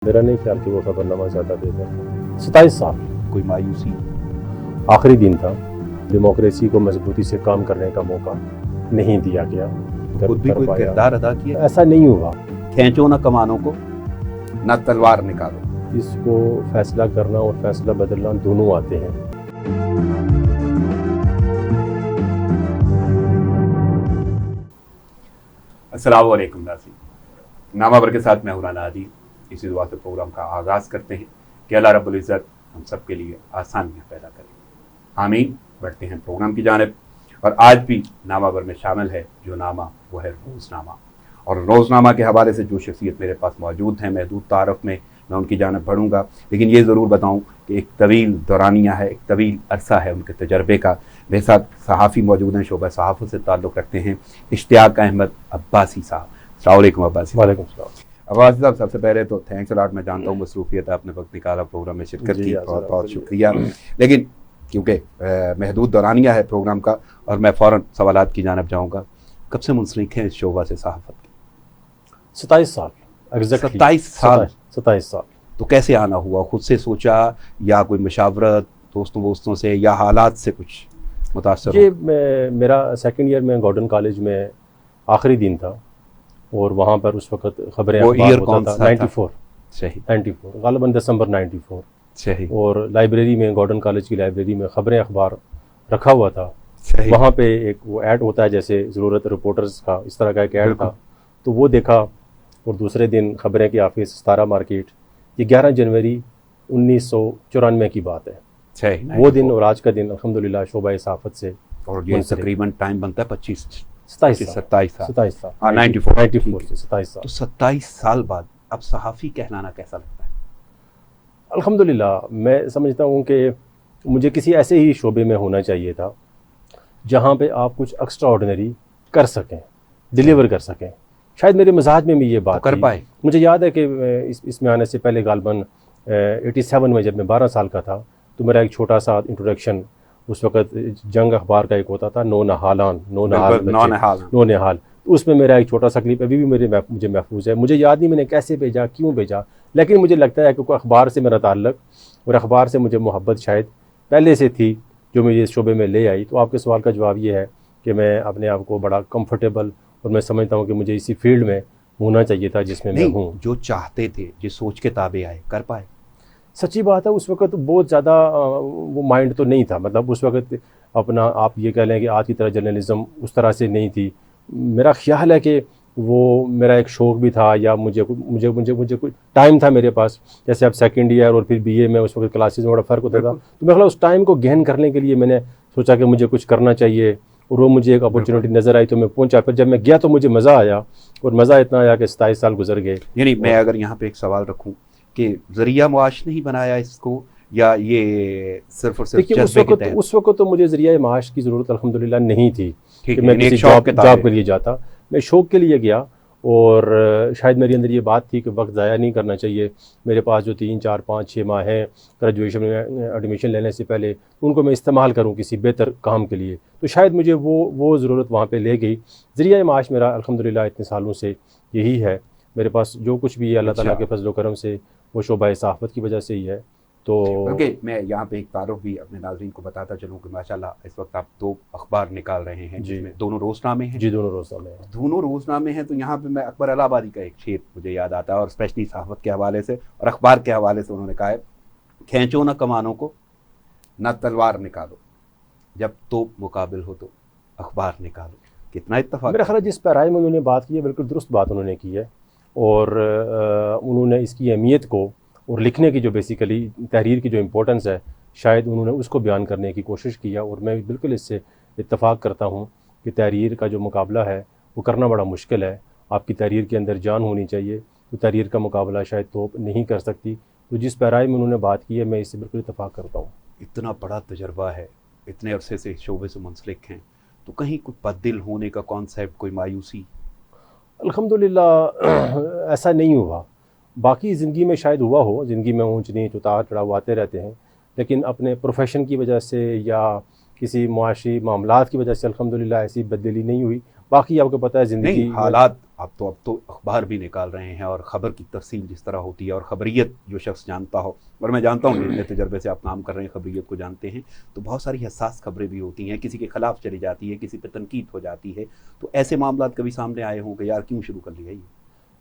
मेरा नहीं ख्याल कि वो सफरनामा ज़्यादा बेहतर था। 27 साल कोई मायूसी? आखिरी दिन था। डेमोक्रेसी को मजबूती से काम करने का मौका नहीं दिया गया। खुद भी कोई किरदार अदा किया? ऐसा नहीं हुआ। खींचो न कमानों को, न तलवार निकालो। इसको फैसला करना और फैसला बदलना दोनों आते हैं। अस्सलाम वालेकुम नाज़रीन, नामावर के साथ मैं हूं राना आदि। इसी दुआ से प्रोग्राम का आगाज़ करते हैं कि अल्लाह रब्बुल इज़्ज़त हम सब के लिए आसानियाँ पैदा करें। आमीन। बढ़ते हैं प्रोग्राम की जानिब। और आज भी नामावर में शामिल है जो नामा, वो है रोज़नामा। और रोज़नामा के हवाले से जो शख्सियत मेरे पास मौजूद हैं, महदूद तारफ़ में मैं उनकी जानिब बढ़ूँगा, लेकिन ये ज़रूर बताऊँ कि एक तवील दौरानिया है, एक तवील अरसा है उनके तजर्बे का। मेरे साथ सहाफ़ी मौजूद हैं, शोबा सहाफ़त से ताल्लुक़ रखते हैं, इश्तियाक अहमद अब्बासी साहब। अस्सलाम वालेकुम अब्बासी। वालेकुम सलाम। अब्बासी साहब, सबसे पहले तो थैंक्स अ लॉट। मैं जानता हूँ मसरूफ़ियत है, आपने वक्त निकाला प्रोग्राम में शिरकत की, बहुत बहुत शुक्रिया। लेकिन क्योंकि महदूद दौरानिया है प्रोग्राम का और मैं फ़ौरन सवालात की जानिब जाऊँगा, कब से मुंसलिक हैं इस शोबा से सहाफ़त की? 27 साल एग्जैक्टली। 27 साल। 27 साल। तो कैसे आना हुआ? खुद से सोचा या कोई मशावरत दोस्तों से या हालात से कुछ मुतासर? ये मेरा सेकंड ईयर में गॉर्डन कॉलेज में आखिरी दिन था और वहाँ पर उस वक्त खबरें वो ईयर होता कौन था? सा 94। सही 94 गालिबन दिसंबर 94। सही। और लाइब्रेरी में, गॉर्डन कॉलेज की लाइब्रेरी में खबरें अखबार रखा हुआ था। सही। वहाँ पे एक वो ऐड होता है जैसे ज़रूरत रिपोर्टर्स का, इस तरह का एक ऐड था, तो वो देखा। और दूसरे दिन खबरें की ऑफिस 17 मार्केट। ये 11 जनवरी 1994 की बात है। सही। वो दिन और आज का दिन अल्हम्दुलिल्लाह शोबा सहाफ़त से। और ये तकरीबन टाइम बनता है 27 साल। 27 साल। 94 से 27 साल। तो 27 साल बाद अब सहाफ़ी कहलाना कैसा लगता है? अल्हम्दुलिल्लाह मैं समझता हूँ कि मुझे किसी ऐसे ही शोबे में होना चाहिए था जहाँ पे आप कुछ एक्स्ट्रा ऑर्डिनरी कर सकें, डिलीवर कर सकें। शायद मेरे मिजाज में भी ये बात कर पाए। मुझे याद है कि इसमें आने से पहले गालबन 87 में जब मैं 12 साल का था तो मेरा एक छोटा सा इंट्रोडक्शन उस वक्त जंग अखबार का एक होता था, नो नहाल। तो उसमें मेरा एक छोटा सा क्लिप अभी भी मुझे महफूज है। मुझे याद नहीं मैंने कैसे भेजा, क्यों भेजा, लेकिन मुझे लगता है कि अखबार से मेरा ताल्लुक़ और अखबार से मुझे मोहब्बत शायद पहले से थी जो मुझे इस शोबे में ले आई। तो आपके सवाल का जवाब ये है कि मैं अपने आप को बड़ा कंफर्टेबल और मैं समझता हूँ कि मुझे इसी फील्ड में होना चाहिए था जिसमें मैं हूँ। जो चाहते थे, जिस सोच के ताबे आए, कर पाए? सच्ची बात है, उस वक्त बहुत ज़्यादा वो माइंड तो नहीं था। मतलब उस वक्त अपना आप ये कह लें कि आज की तरह जर्नलिज़म उस तरह से नहीं थी। मेरा ख्याल है कि वो मेरा एक शौक़ भी था या मुझे कुछ टाइम था मेरे पास। जैसे अब सेकंड ईयर और फिर बीए में उस वक्त क्लासेस में बड़ा फ़र्क होता था, तो मेरे ख्याल उस टाइम को गहन करने के लिए मैंने सोचा कि मुझे कुछ करना चाहिए और वो मुझे एक अपॉर्चुनिटी नज़र आई तो मैं पहुंचा। फिर जब मैं गया तो मुझे मज़ा आया और मज़ा इतना आया कि 27 साल गुजर गए। यानी मैं अगर यहाँ पे एक सवाल रखूँ कि ज़रिया मुआश नहीं बनाया इसको, या ये सिर्फ और सिर्फ देखिए उस वक्त तो मुझे ज़रिया माश की ज़रूरत अल्हम्दुलिल्लाह नहीं थी कि मैं किसी जॉब के लिए जाता। मैं शौक़ के लिए गया और शायद मेरे अंदर ये बात थी कि वक्त ज़ाया नहीं करना चाहिए। मेरे पास जो 3, 4, 5, 6 माह हैं ग्रेजुएशन में एडमिशन लेने से पहले, उनको मैं इस्तेमाल करूं किसी बेहतर काम के लिए। तो शायद मुझे वो ज़रूरत वहाँ पे ले गई। ज़रिया माश मेरा अल्हम्दुलिल्लाह इतने सालों से यही है। मेरे पास जो कुछ भी है अल्लाह ताला के फजल करम से वो शोबा सहाफ़त की वजह से ही है। तो मैं यहाँ पे एक तारुफ भी अपने नाज़रीन को बताता चलूँ कि माशाल्लाह इस वक्त आप 2 अखबार निकाल रहे हैं जिसमें दोनों रोज़नामे हैं। जी, दोनों रोज़नामे हैं। दोनों रोज़नामे हैं। तो यहाँ पे मैं अकबर इलाहाबादी का एक शेर मुझे याद आता है, और स्पेशली सहाफ़त के हवाले से और अखबार के हवाले से उन्होंने कहा है, खींचो न कमानों को, न तलवार निकालो, जब तोप मुकाबिल हो तो अखबार निकालो। कितना इत्तफाक। मेरा ख्याल है जिस पैराए में उन्होंने बात की है बिल्कुल दुरुस्त बात उन्होंने की है। और उन्होंने इसकी अहमियत को और लिखने की जो बेसिकली तहरीर की जो इम्पोर्टेंस है शायद उन्होंने उसको बयान करने की कोशिश किया। और मैं बिल्कुल इससे इत्तफ़ाक करता हूँ कि तहरीर का जो मुकाबला है वो करना बड़ा मुश्किल है। आपकी तहरीर के अंदर जान होनी चाहिए, तो तहरीर का मुकाबला शायद तोप नहीं कर सकती। तो जिस पैराए में उन्होंने बात की है मैं इससे बिल्कुल इत्तफ़ाक करता हूँ। इतना बड़ा तजर्बा है, इतने अरसे से शोबे से मुंसलिक हैं, तो कहीं कुछ बददिल होने का कॉन्सेप्ट, कोई मायूसी? अल्हम्दुलिल्लाह ऐसा नहीं हुआ। बाकी ज़िंदगी में शायद हुआ हो, ज़िंदगी में ऊंच नीच उतार चढ़ाव आते रहते हैं, लेकिन अपने प्रोफेशन की वजह से या किसी मुआशी मामलात की वजह से अल्हम्दुलिल्लाह ऐसी बददिली नहीं हुई। बाकी आपको पता है ज़िंदगी हालात आप तो अब तो अखबार भी निकाल रहे हैं और ख़बर की तफसील जिस तरह होती है और ख़बरियत जो शख्स जानता हो, और मैं जानता हूँ इतने तजर्बे से आप काम कर रहे हैं, ख़बरियत को जानते हैं, तो बहुत सारी हसास खबरें भी होती हैं, किसी के ख़िलाफ़ चली जाती है, किसी पे तनकीद हो जाती है। तो ऐसे मामला कभी सामने आए हों कि यार क्यों शुरू कर लिया ये?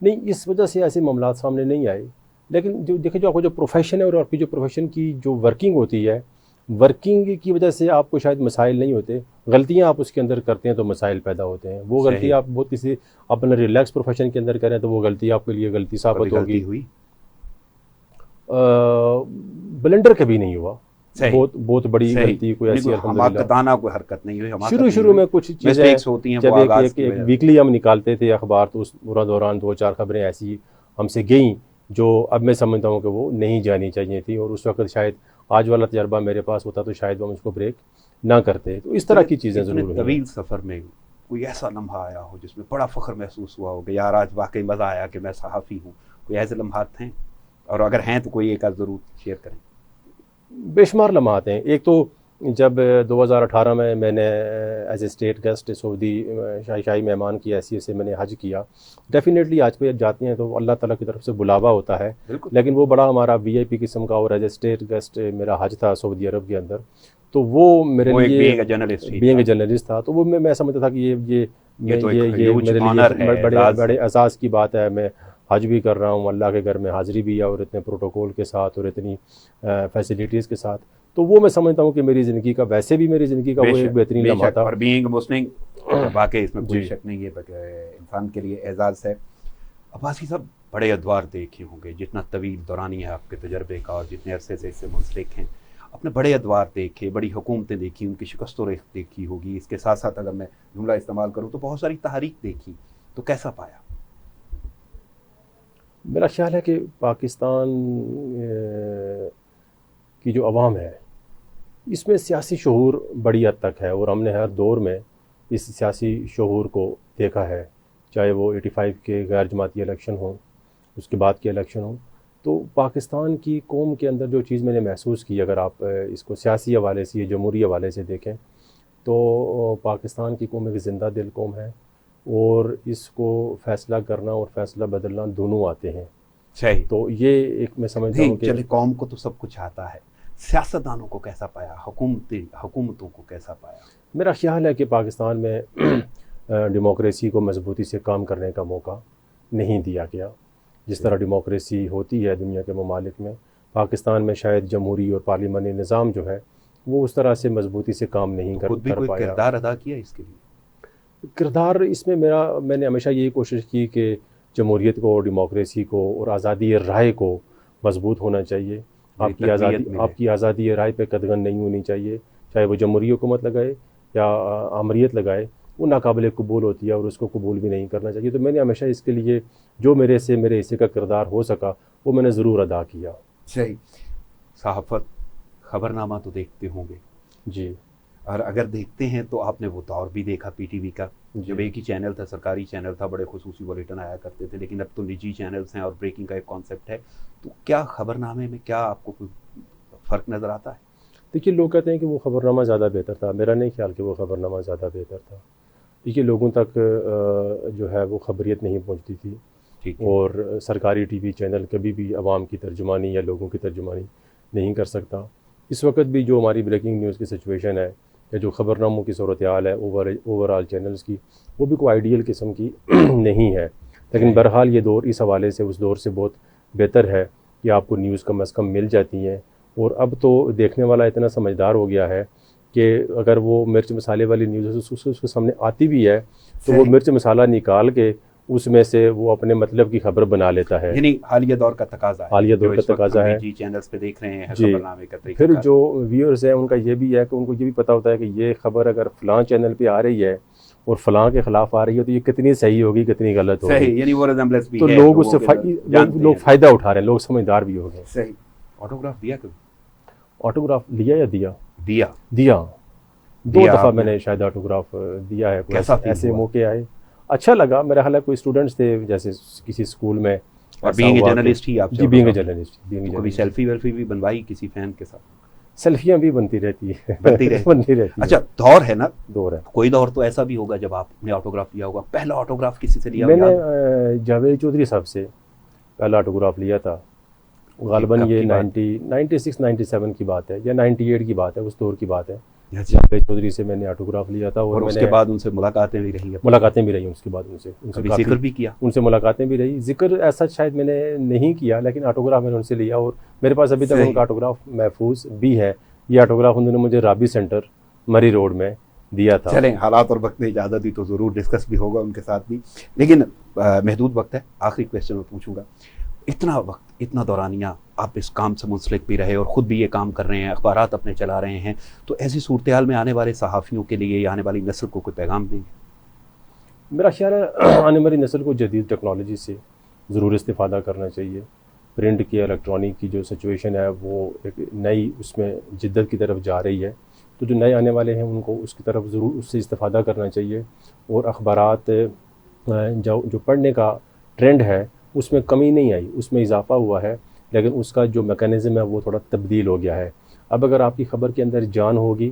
नहीं, इस वजह से ऐसे मामला सामने नहीं आए, लेकिन जो देखिए, जो आपको जो प्रोफेशन है और आपकी जो प्रोफेशन की जो वर्किंग होती है, वर्किंग की वजह से आपको शायद मसाइल नहीं होते, गलतियां आप उसके अंदर करते हैं तो मसाइल पैदा होते हैं। वो गलती आप बहुत किसी अपने रिलैक्स प्रोफेशन के अंदर करें तो वो गलती आपके लिए गलती साबित होगी। हुई ब्लेंडर कभी नहीं हुआ, बहुत बड़ी गलती कोई ऐसी अल्हम्दुलिल्लाह कोई हरकत नहीं हुई। शुरू में कुछ चीजें होती हैं, जब एक वीकली हम निकालते थे अखबार, तो उस पूरा दौरान 2-4 खबरें ऐसी हमसे गई जो अब मैं समझता हूँ कि वो नहीं जानी चाहिए थी, और उस वक्त शायद आज वाला तजर्बा मेरे पास होता तो शायद हम उसको ब्रेक ना करते। तो इस तरह की चीज़ें ज़रूर। तवील सफ़र में कोई ऐसा लम्हा आया हो जिसमें बड़ा फ़ख्र महसूस हुआ हो कि यार आज वाकई मज़ा आया कि मैं सहाफ़ी हूँ, कोई ऐसे लम्हात हैं? और अगर हैं तो कोई एक आध ज़रूर शेयर करें। बेशुमार लम्हात हैं। एक तो जब 2018 में मैंने as a state guest Saudi शाही मेहमान की हैसियत से मैंने हज किया। डेफिनेटली आज पे जाते हैं तो अल्लाह ताला की तरफ से बुलावा होता है, लेकिन वो बड़ा हमारा VIP किस्म का, और एज ए स्टेट गेस्ट मेरा हज था सऊदी अरब के अंदर, तो वो मेरे लिए बीइंग ए जर्नलिस्ट था। तो वो मैं समझता था कि ये मेरे लिए बड़े एहसास की बात है। मैं हज भी कर रहा हूँ, अल्लाह के घर में हाज़िरी भी है, और इतने प्रोटोकॉल के साथ और इतनी फैसिलिटीज़ के साथ। तो वो मैं समझता हूँ कि मेरी ज़िंदगी का, वैसे भी मेरी ज़िंदगी का वो एक बेहतरीन लम्हा था। और बीइंग मुस्लिम वाकई इसमें कोई शक नहीं है, इंसान के लिए एजाज़ है। अब्बासी साहब, बड़े अदवार देखे होंगे, जितना तवील दौरानी है आपके तजर्बे का और जितने अरसे से इससे मुंसलिक हैं, अपने बड़े अदवार देखे, बड़ी हुकूमतें देखी, उनकी शिकस्त व रेख देखी होगी। इसके साथ साथ अगर मैं जुमला इस्तेमाल करूँ तो बहुत सारी तहरीक देखी, तो कैसा पाया? मेरा ख्याल है कि पाकिस्तान की जो अवाम है, इसमें सियासी शऊर बड़ी हद तक है, और हमने हर दौर में इस सियासी शऊर को देखा है, चाहे वो 85 के गैर जमाती इलेक्शन हो, उसके बाद के इलेक्शन हो। तो पाकिस्तान की कौम के अंदर जो चीज़ मैंने महसूस की, अगर आप इसको सियासी हवाले से, जमहूरी हवाले से देखें, तो पाकिस्तान की कौम एक ज़िंदा दिल कौम है, और इसको फ़ैसला करना और फ़ैसला बदलना दोनों आते हैं। सही। तो ये एक मैं समझता हूँ कि चलिए, कौम को तो सब कुछ आता है, सियासतदानों को कैसा पाया, हुकूमतों को कैसा पाया? मेरा ख्याल है कि पाकिस्तान में डेमोक्रेसी को मजबूती से काम करने का मौका नहीं दिया गया। जिस तरह डेमोक्रेसी होती है दुनिया के ममालिक में, पाकिस्तान में शायद जमहूरी और पार्लिमानी निज़ाम जो है वो उस तरह से मजबूती से काम नहीं कर पाया। किरदार अदा किया इसके लिए? किरदार इसमें मैंने हमेशा यही कोशिश की कि जमहूरियत को, डेमोक्रेसी को और आज़ादी राय को मजबूत होना चाहिए। आपकी आज़ादी राय पे कदगन नहीं होनी चाहिए, चाहे वो जमहूरी हुकूमत लगाए या आमरीत लगाए, वो नाकाबिल कबूल होती है और उसको कबूल भी नहीं करना चाहिए। तो मैंने हमेशा इसके लिए जो मेरे हिस्से का किरदार हो सका वो मैंने ज़रूर अदा किया। सही। सहाफ़त, ख़बरनामा तो देखते होंगे जी, और अगर देखते हैं तो आपने वो दौर भी देखा PTV का, जब एक ही चैनल था, सरकारी चैनल था, बड़े खुसूसी बुलेटिन आया करते थे, लेकिन अब तो निजी चैनल्स हैं और ब्रेकिंग का एक कॉन्सेप्ट है। तो क्या ख़बरनामे में क्या आपको कोई फ़र्क नज़र आता है? देखिए, लोग कहते हैं कि वो ख़बरनामा ज़्यादा बेहतर था, मेरा नहीं ख्याल कि वो ख़बरनामा ज़्यादा बेहतर था। देखिए, लोगों तक जो है वो खबरियत नहीं पहुँचती थी, और सरकारी TV चैनल कभी भी आवाम की तर्जुमानी या लोगों की तर्जुमानी नहीं कर सकता। इस वक्त भी जो हमारी ब्रेकिंग न्यूज़ की सिचुएशन है या जो ख़बरनामों की सूरत हाल है ओवरऑल चैनल्स की, वो भी कोई आइडियल किस्म की नहीं है। लेकिन बहरहाल ये दौर इस हवाले से उस दौर से बहुत बेहतर है कि आपको न्यूज़ कम अज़ कम मिल जाती हैं। और अब तो देखने वाला इतना समझदार हो गया है कि अगर वो मिर्च मसाले वाली न्यूज़ उसके सामने आती भी है तो वो मिर्च मसाला निकाल के उसमें से वो अपने मतलब की खबर बना लेता है। यानी हालिया दौर का तकाजा है, हालिया दौर का तकाजा है। जी, चैनल्स पे देख रहे हैं जी। खबरनामे का तरीका। फिर जो व्यूअर्स हैं उनका ये भी है कि उनको ये भी पता होता है कि ये खबर अगर फ़लाँ चैनल पे आ रही है और फ़लाँ के ख़िलाफ़ आ रही है तो ये कितनी सही होगी, कितनी गलत होगी। सही, यानी वो रिज़ेम्बलेंस भी तो है, लोग उससे लोग फ़ायदा उठा रहे हैं, लोग समझदार भी हो गए। सही। ऑटोग्राफ दिया कभी? ऑटोग्राफ लिया या दिया? दिया 2 दफ़ा मैंने शायद ऑटोग्राफ दिया है। कैसा ऐसे मौके आए, अच्छा लगा। मेरा ख्याल है कोई स्टूडेंट्स थे जैसे किसी स्कूल में। और बीइंग ए जर्नलिस्ट ही आप? जी, बीइंग ए जर्नलिस्ट। कभी सेल्फी वेल्फी भी बनवाई किसी फैन के साथ? सेल्फियां भी बनती रहती है बनती बनती रहती अच्छा, है। दौर है ना, दौर है। कोई दौर तो ऐसा भी होगा जब आपने ऑटोग्राफ लिया होगा, पहला ऑटोग्राफ किसी से लिया? मैंने जावेद चौधरी साहब से पहला ऑटोग्राफ लिया था, गालिबन ये 96-97 की बात है या 98 की बात है, उस दौर की बात है। जावेद चौधरी से मैंने ऑटोग्राफ लिया था और उसके बाद उनसे मुलाकातें भी रही? मुलाकातें भी रही उसके बाद उनसे जिक्र भी किया? उनसे मुलाकातें भी रही, जिक्र ऐसा शायद मैंने नहीं किया, लेकिन ऑटोग्राफ मैंने उनसे लिया और मेरे पास अभी तक उनका ऑटोग्राफ महफूज भी है। ये ऑटोग्राफ उन्होंने मुझे राबी सेंटर मरी रोड में दिया था। चलें, हालात और वक्त ने इजाज़त दी तो ज़रूर डिस्कस भी होगा उनके साथ भी, लेकिन महदूद वक्त है। आखिरी क्वेश्चन मैं पूछूंगा, इतना वक्त, इतना दौरानिया आप इस काम से मुंसलिक भी रहे और ख़ुद भी ये काम कर रहे हैं, अखबारात अपने चला रहे हैं, तो ऐसी सूरत हाल में आने वाले सहाफ़ियों के लिए या आने वाली नस्ल को कोई पैगाम देंगे? मेरा ख्याल है आने वाली नस्ल को जदीद टेक्नोलॉजी से ज़रूर इस्तेफ़ादा करना चाहिए। प्रिंट की, इलेक्ट्रॉनिक की जो सिचुएशन है वो एक नई उसमें जिद्दत की तरफ जा रही है, तो जो नए आने वाले हैं उनको उसकी तरफ ज़रूर उससे इस्तेफ़ादा करना चाहिए। और अखबारात जो पढ़ने का ट्रेंड है उसमें कमी नहीं आई, उसमें इजाफ़ा हुआ है, लेकिन उसका जो मैकेनिज़्म है वो थोड़ा तब्दील हो गया है। अब अगर आपकी ख़बर के अंदर जान होगी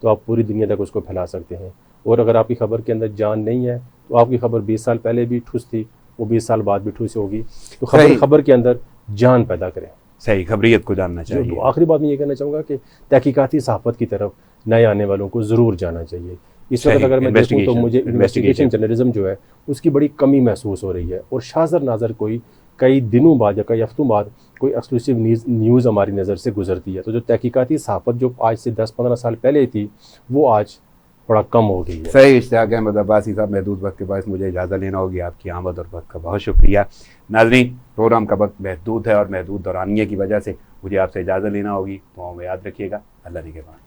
तो आप पूरी दुनिया तक उसको फैला सकते हैं, और अगर आपकी ख़बर के अंदर जान नहीं है तो आपकी ख़बर 20 साल पहले भी ठुस थी, वो 20 साल बाद भी ठुस होगी। तो खबर के अंदर जान पैदा करें, सही खबरियत को जानना चाहिए। तो आखिरी बात मैं ये कहना चाहूँगा कि तहकीकाती सहाफ़त की तरफ नए आने वालों को ज़रूर जाना चाहिए। इस वक्त अगर मैं देखूँ तो मुझे इन्वेस्टिगेशन जर्नलिज्म जो है उसकी बड़ी कमी महसूस हो रही है, और शाज़र नाज़र कोई कई दिनों बाद या कई हफ्तों बाद कोई एक्सक्लूसिव न्यूज़ हमारी नज़र से गुजरती है। तो जो तहकीकाती सहाफ़त जो आज से 10-15 साल पहले थी वो आज थोड़ा कम हो गई है। सही इश्तियाक अहमद अब्बासी साहब, महदूद वक्त के बाद मुझे इजाज़त लेना होगी। आपकी आमद और वक्त का बहुत शुक्रिया। नाज़रीन, प्रोग्राम का वक्त महदूद है और महदूद दौरानिए की वजह से मुझे आपसे इजाज़त लेना होगी। तो याद रखिएगा। अल्लाह निगहबान।